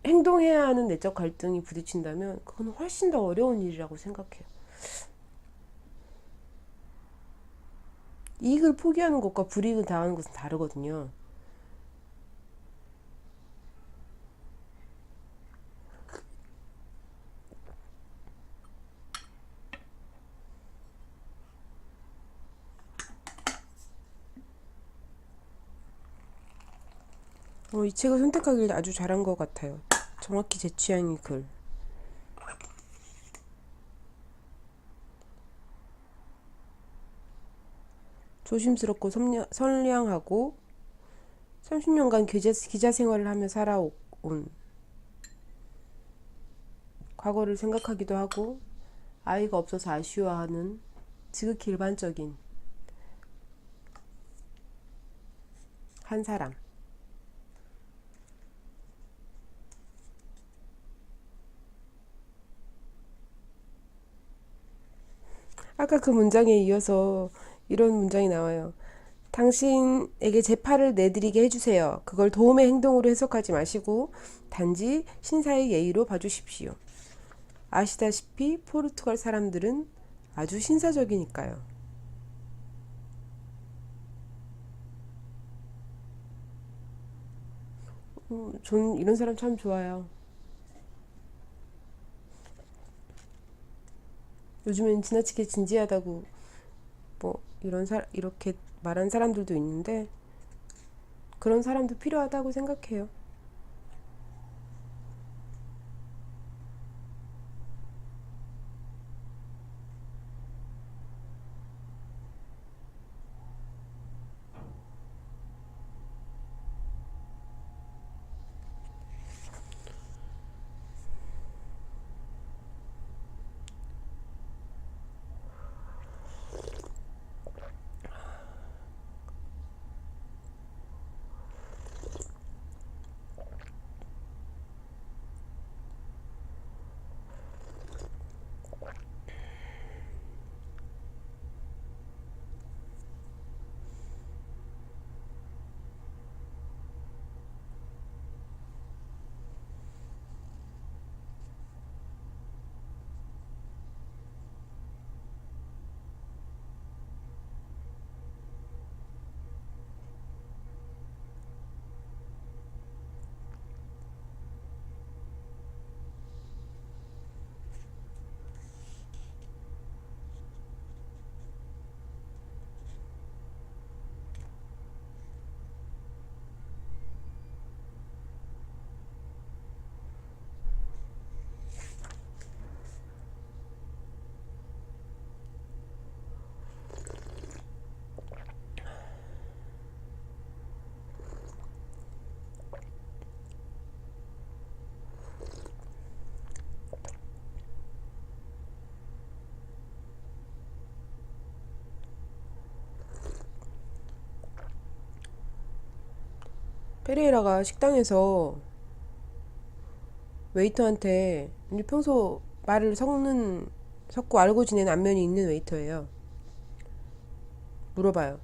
행동해야 하는 내적 갈등이 부딪힌다면 그건 훨씬 더 어려운 일이라고 생각해요. 이익을 포기하는 것과 불이익을 당하는 것은 다르거든요. 이 책을 선택하길 아주 잘한 것 같아요. 정확히 제 취향의 글. 조심스럽고 선량하고 30년간 기자 생활을 하며 살아온 과거를 생각하기도 하고 아이가 없어서 아쉬워하는 지극히 일반적인 한 사람. 아까 그 문장에 이어서 이런 문장이 나와요. 당신에게 제 팔을 내드리게 해주세요. 그걸 도움의 행동으로 해석하지 마시고 단지 신사의 예의로 봐주십시오. 아시다시피 포르투갈 사람들은 아주 신사적이니까요. 저는 이런 사람 참 좋아요. 요즘엔 지나치게 진지하다고 이렇게 말하는 사람들도 있는데 그런 사람도 필요하다고 생각해요. 페레이라가 식당에서 웨이터한테 평소 말을 섞고 알고 지내는 안면이 있는 웨이터예요. 물어봐요.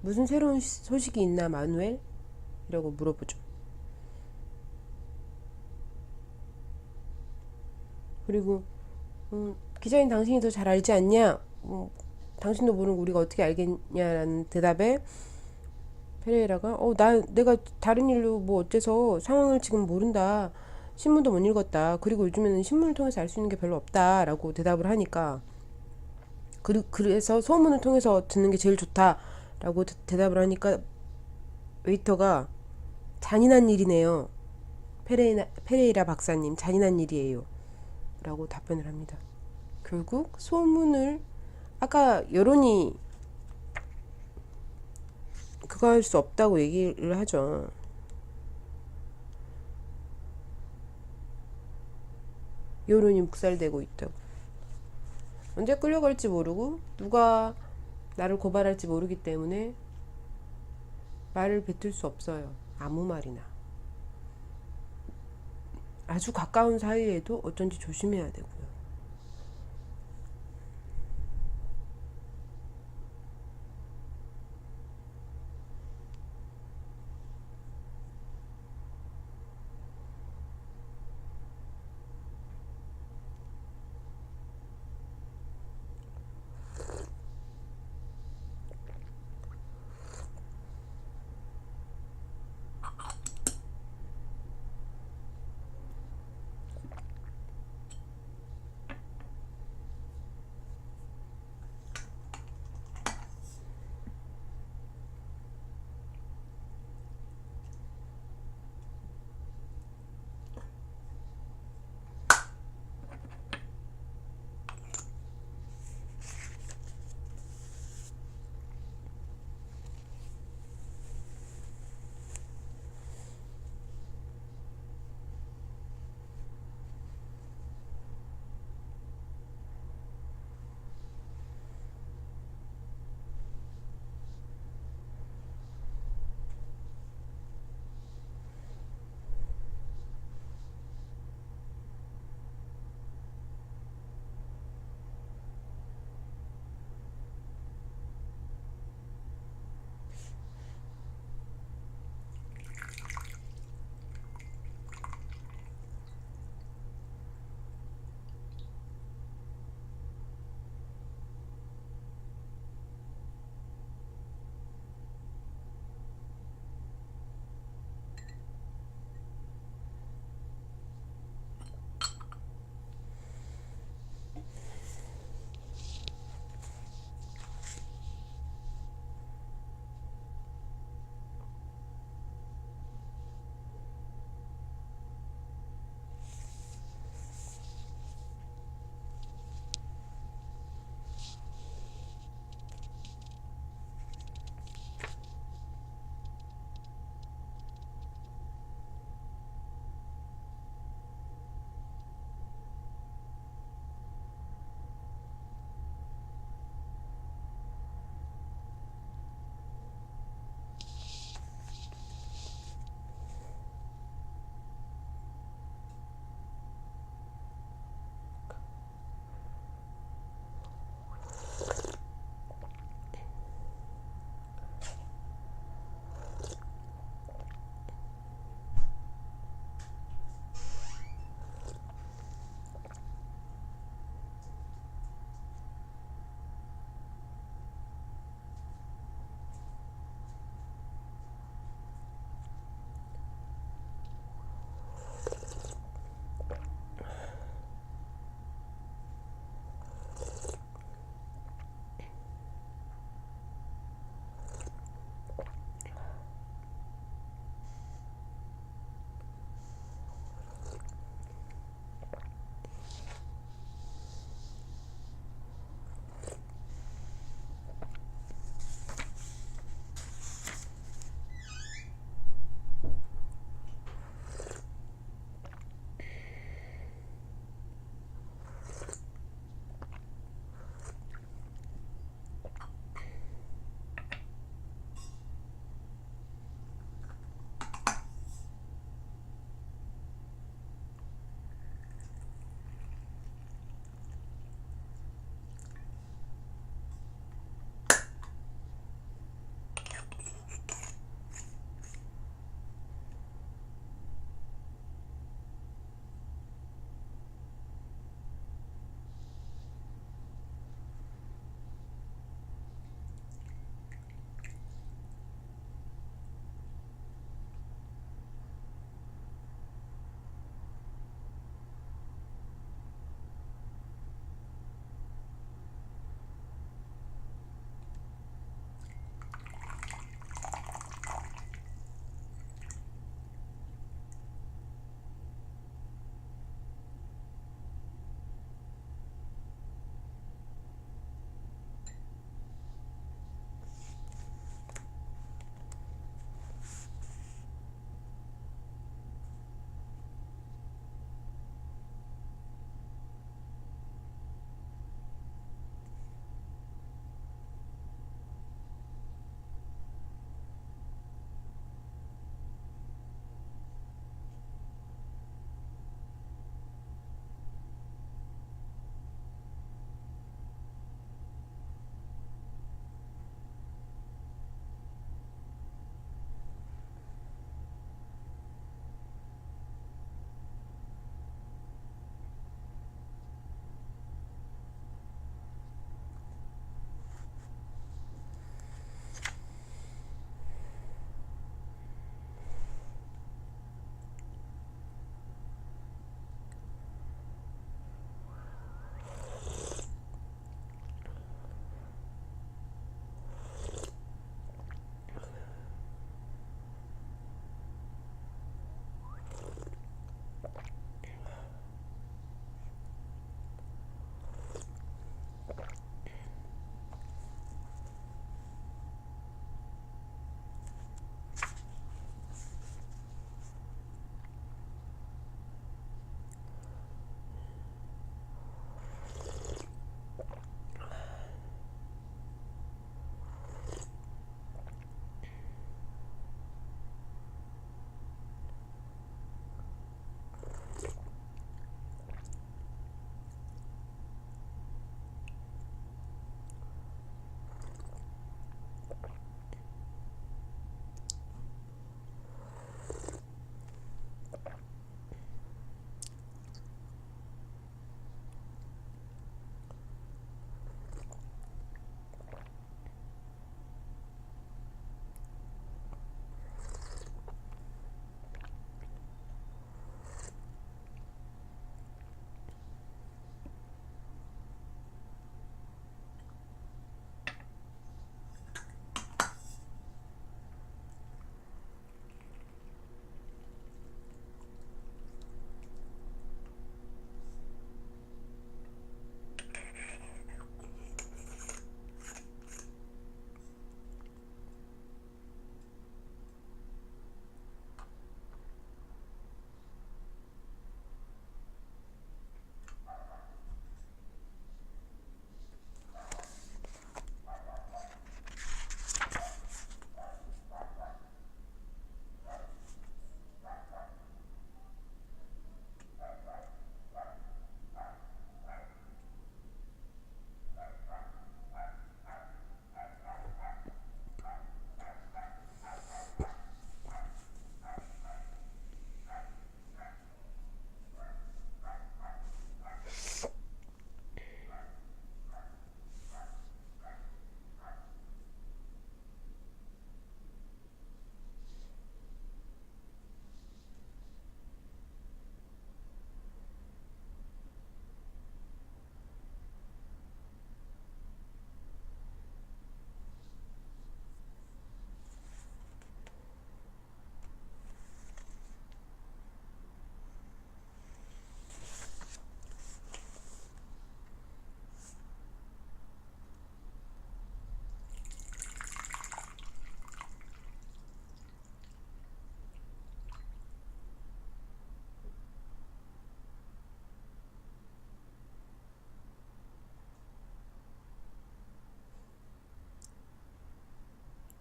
무슨 새로운 소식이 있나, 마누엘? 이라고 물어보죠. 그리고 기자인 당신이 더 잘 알지 않냐? 당신도 모르는 우리가 어떻게 알겠냐라는 대답에 페레이라가 내가 다른 일로 뭐 어째서 상황을 지금 모른다. 신문도 못 읽었다. 그리고 요즘에는 신문을 통해서 알 수 있는 게 별로 없다라고 대답을 하니까 그래서 소문을 통해서 듣는 게 제일 좋다라고 대답을 하니까 웨이터가 잔인한 일이네요. 페레이라 박사님, 잔인한 일이에요. 라고 답변을 합니다. 결국 소문을 아까 여론이 그거 할 수 없다고 얘기를 하죠. 여론이 묵살되고 있다고. 언제 끌려갈지 모르고 누가 나를 고발할지 모르기 때문에 말을 뱉을 수 없어요. 아무 말이나. 아주 가까운 사이에도 어쩐지 조심해야 되고요.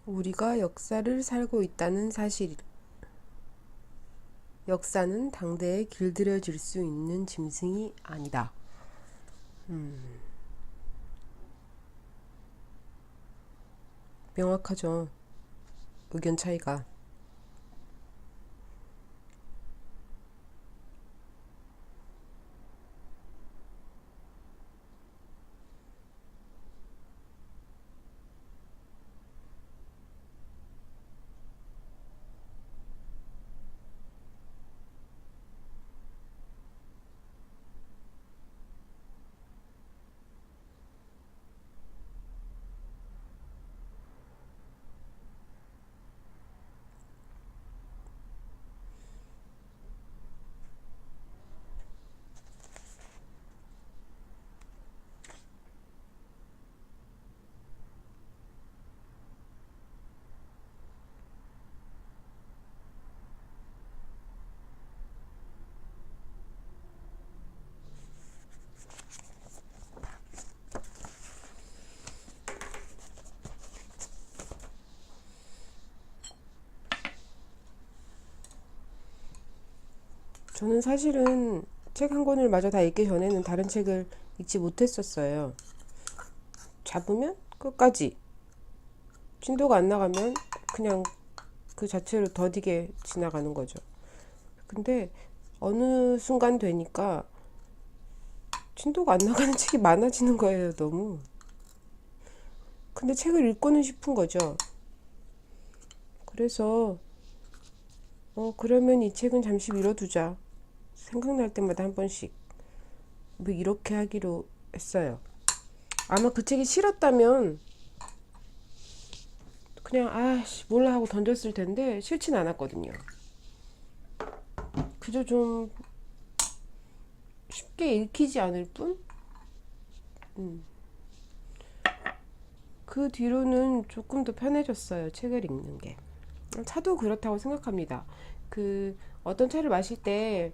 우리가 역사를 살고 있다는 사실. 역사는 당대에 길들여질 수 있는 짐승이 아니다. 명확하죠. 의견 차이가. 저는 사실은 책 한 권을 마저 다 읽기 전에는 다른 책을 읽지 못했었어요. 잡으면 끝까지. 진도가 안 나가면 그냥 그 자체로 더디게 지나가는 거죠. 근데 어느 순간 되니까 진도가 안 나가는 책이 많아지는 거예요, 너무. 근데 책을 읽고는 싶은 거죠. 그래서 그러면 이 책은 잠시 미뤄두자. 생각날 때마다 한 번씩 뭐 이렇게 하기로 했어요. 아마 그 책이 싫었다면 그냥 아씨 몰라 하고 던졌을 텐데 싫진 않았거든요. 그저 좀 쉽게 읽히지 않을 뿐? 그 뒤로는 조금 더 편해졌어요. 책을 읽는 게. 차도 그렇다고 생각합니다. 그 어떤 차를 마실 때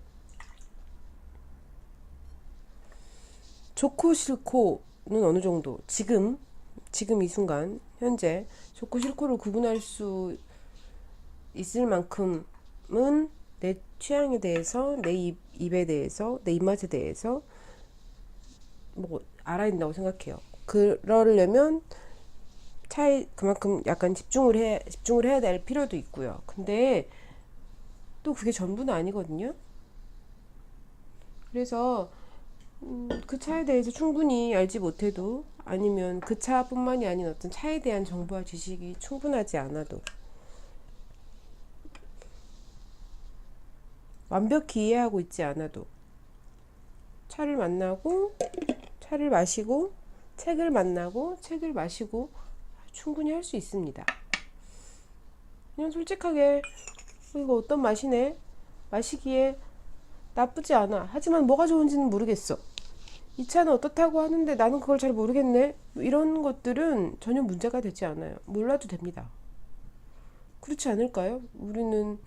좋고 싫고는 어느 정도 지금 이 순간 현재 좋고 싫고를 구분할 수 있을 만큼은 내 취향에 대해서 입에 대해서 내 입맛에 대해서 뭐 알아야 된다고 생각해요. 그러려면 차에 그만큼 약간 집중을 해야 될 필요도 있고요. 근데 또 그게 전부는 아니거든요. 그래서 그 차에 대해서 충분히 알지 못해도 아니면 그 차뿐만이 아닌 어떤 차에 대한 정보와 지식이 충분하지 않아도 완벽히 이해하고 있지 않아도 차를 만나고 차를 마시고 책을 만나고 책을 마시고 충분히 할 수 있습니다. 그냥 솔직하게 이거 어떤 맛이네 마시기에 나쁘지 않아. 하지만 뭐가 좋은지는 모르겠어. 이 차는 어떻다고 하는데 나는 그걸 잘 모르겠네. 뭐 이런 것들은 전혀 문제가 되지 않아요. 몰라도 됩니다. 그렇지 않을까요? 우리는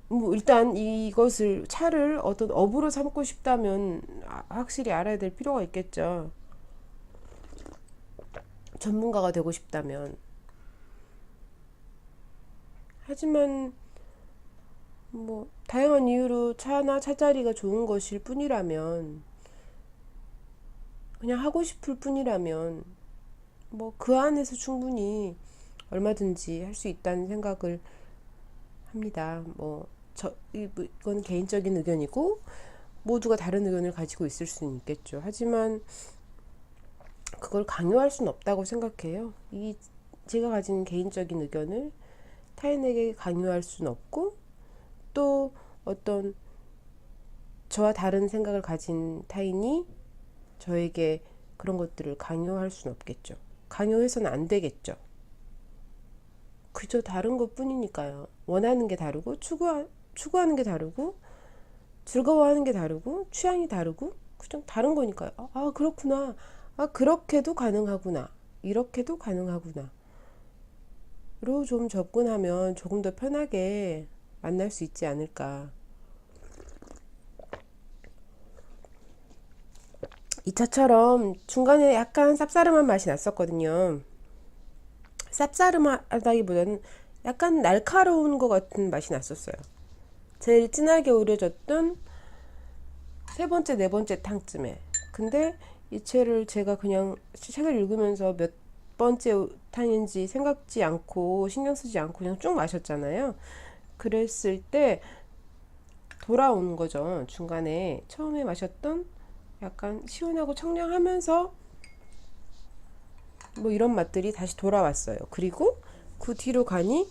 뭐 일단 이것을 차를 어떤 업으로 삼고 싶다면 확실히 알아야 될 필요가 있겠죠. 전문가가 되고 싶다면. 하지만 뭐 다양한 이유로 차나 차자리가 좋은 것일 뿐이라면 그냥 하고 싶을 뿐이라면 뭐 그 안에서 충분히 얼마든지 할 수 있다는 생각을 합니다. 이건 개인적인 의견이고 모두가 다른 의견을 가지고 있을 수는 있겠죠. 하지만 그걸 강요할 수는 없다고 생각해요. 제가 가진 개인적인 의견을 타인에게 강요할 수는 없고 또 어떤 저와 다른 생각을 가진 타인이 저에게 그런 것들을 강요할 수는 없겠죠. 강요해서는 안 되겠죠. 그저 다른 것 뿐이니까요. 원하는 게 다르고 추구하는 게 다르고 즐거워하는 게 다르고 취향이 다르고 그냥 다른 거니까요. 그렇구나. 그렇게도 가능하구나. 이렇게도 가능하구나. 로 좀 접근하면 조금 더 편하게 만날 수 있지 않을까. 이 차처럼 중간에 약간 쌉싸름한 맛이 났었거든요. 쌉싸름하다기보다는 약간 날카로운 것 같은 맛이 났었어요. 제일 진하게 우려졌던 세 번째, 네 번째 탕쯤에. 근데 이 채를 제가 그냥 책을 읽으면서 몇 번째 탕인지 생각지 않고 신경 쓰지 않고 그냥 쭉 마셨잖아요. 그랬을 때 돌아오는 거죠. 중간에 처음에 마셨던 약간 시원하고 청량하면서 뭐 이런 맛들이 다시 돌아왔어요. 그리고 그 뒤로 가니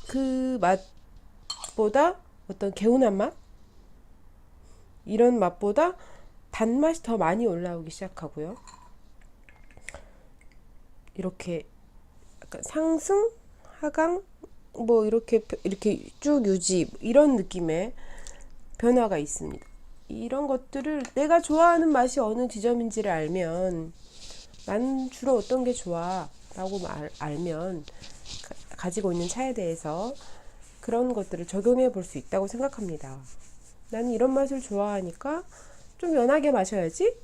그 맛보다 어떤 개운한 맛? 이런 맛보다 단맛이 더 많이 올라오기 시작하고요. 이렇게 약간 상승, 하강, 뭐 이렇게 쭉 유지 이런 느낌의 변화가 있습니다. 이런 것들을 내가 좋아하는 맛이 어느 지점인지를 알면 난 주로 어떤 게 좋아 라고 알면 가지고 있는 차에 대해서 그런 것들을 적용해 볼 수 있다고 생각합니다. 나는 이런 맛을 좋아하니까 좀 연하게 마셔야지,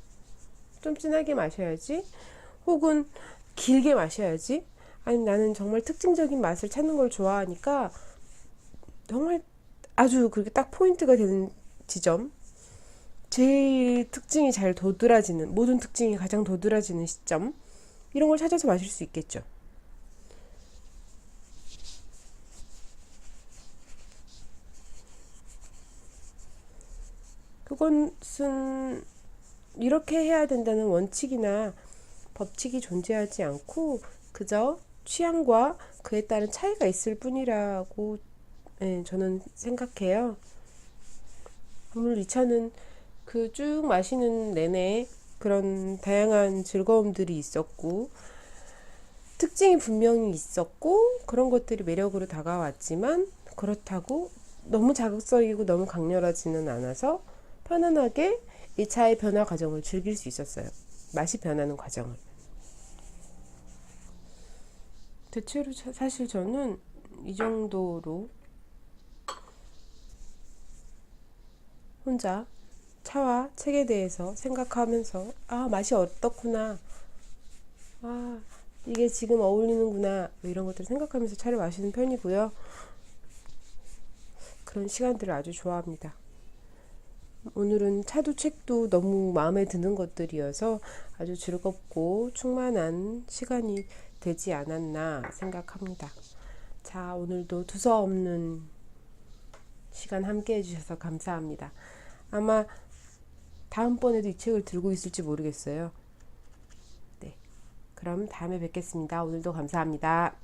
좀 진하게 마셔야지, 혹은 길게 마셔야지. 아니면 나는 정말 특징적인 맛을 찾는 걸 좋아하니까 정말 아주 그렇게 딱 포인트가 되는 지점, 제일 특징이 잘 도드라지는, 모든 특징이 가장 도드라지는 시점, 이런 걸 찾아서 마실 수 있겠죠. 그것은 이렇게 해야 된다는 원칙이나 법칙이 존재하지 않고 그저 취향과 그에 따른 차이가 있을 뿐이라고 저는 생각해요. 오늘 이 차는 그 쭉 마시는 내내 그런 다양한 즐거움들이 있었고 특징이 분명히 있었고 그런 것들이 매력으로 다가왔지만 그렇다고 너무 자극적이고 너무 강렬하지는 않아서 편안하게 이 차의 변화 과정을 즐길 수 있었어요. 맛이 변하는 과정을. 대체로 사실 저는 이 정도로 혼자 차와 책에 대해서 생각하면서 맛이 어떻구나, 이게 지금 어울리는구나, 뭐 이런 것들을 생각하면서 차를 마시는 편이고요. 그런 시간들을 아주 좋아합니다. 오늘은 차도 책도 너무 마음에 드는 것들이어서 아주 즐겁고 충만한 시간이 되지 않았나 생각합니다. 자, 오늘도 두서없는 시간 함께 해주셔서 감사합니다. 아마 다음번에도 이 책을 들고 있을지 모르겠어요. 네, 그럼 다음에 뵙겠습니다. 오늘도 감사합니다.